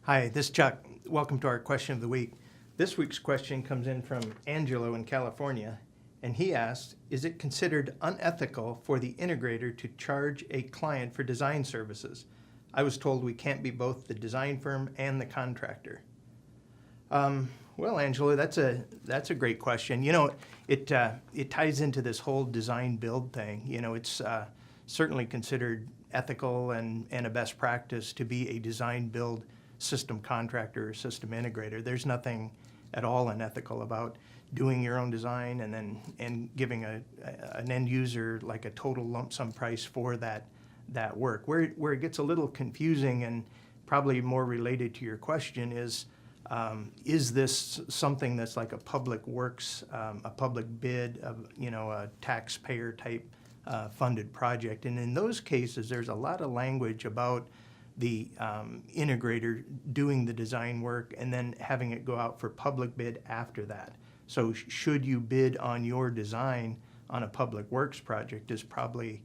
Hi, this is Chuck. Welcome to our question of the week. This week's question comes in from Angelo in California, and he asked, is it considered unethical for the integrator to charge a client for design services? I was told we can't be both the design firm and the contractor. Well, Angelo, that's a great question. It ties into this whole design build thing. It's certainly considered ethical and a best practice to be a design build system contractor or system integrator. There's nothing at all unethical about doing your own design and giving an end user like a total lump sum price for that work. Where it gets a little confusing and probably more related to your question is this something that's like a public works, a public bid, a taxpayer type funded project? And in those cases, there's a lot of language about the integrator doing the design work and then having it go out for public bid after that. So should you bid on your design on a public works project is probably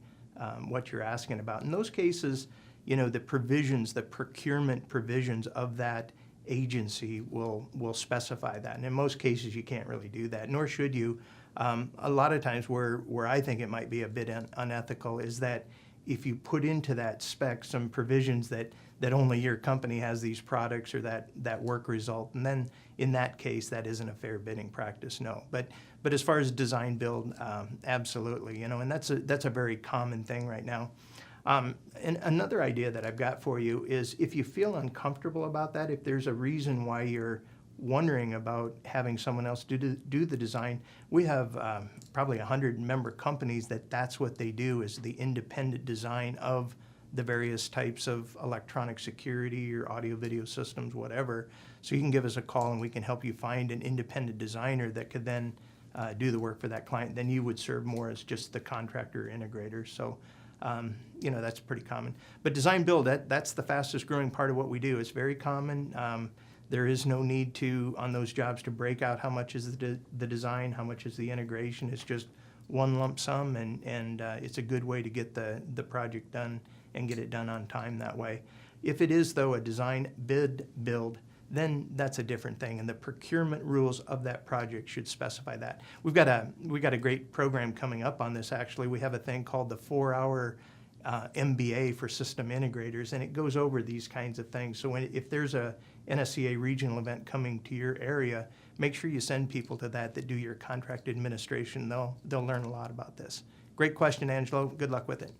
what you're asking about. In those cases, the provisions, the procurement provisions of that agency will specify that. And in most cases, you can't really do that, nor should you. A lot of times where I think it might be a bit unethical is that if you put into that spec some provisions that only your company has these products or that work result, and then in that case, that isn't a fair bidding practice, no. But as far as design build, absolutely, and that's a very common thing right now. And another idea that I've got for you is if you feel uncomfortable about that, if there's a reason why you're wondering about having someone else do the design, we have probably 100 member companies that's what they do, is the independent design of the various types of electronic security or audio video systems, whatever. So you can give us a call and we can help you find an independent designer that could then do the work for that client. Then you would serve more as just the contractor integrator. So that's pretty common. But design build, that's the fastest growing part of what we do. It's very common. There is no need to, on those jobs, to break out how much is the design, how much is the integration. It's just one lump sum, and it's a good way to get the project done and get it done on time that way. If it is, though, a design bid build, then that's a different thing, and the procurement rules of that project should specify that. We've got a great program coming up on this, actually. We have a thing called the 4-hour MBA for system integrators, and it goes over these kinds of things. So if there's a NSCA regional event coming to your area, make sure you send people to that do your contract administration. They'll learn a lot about this. Great question, Angelo. Good luck with it.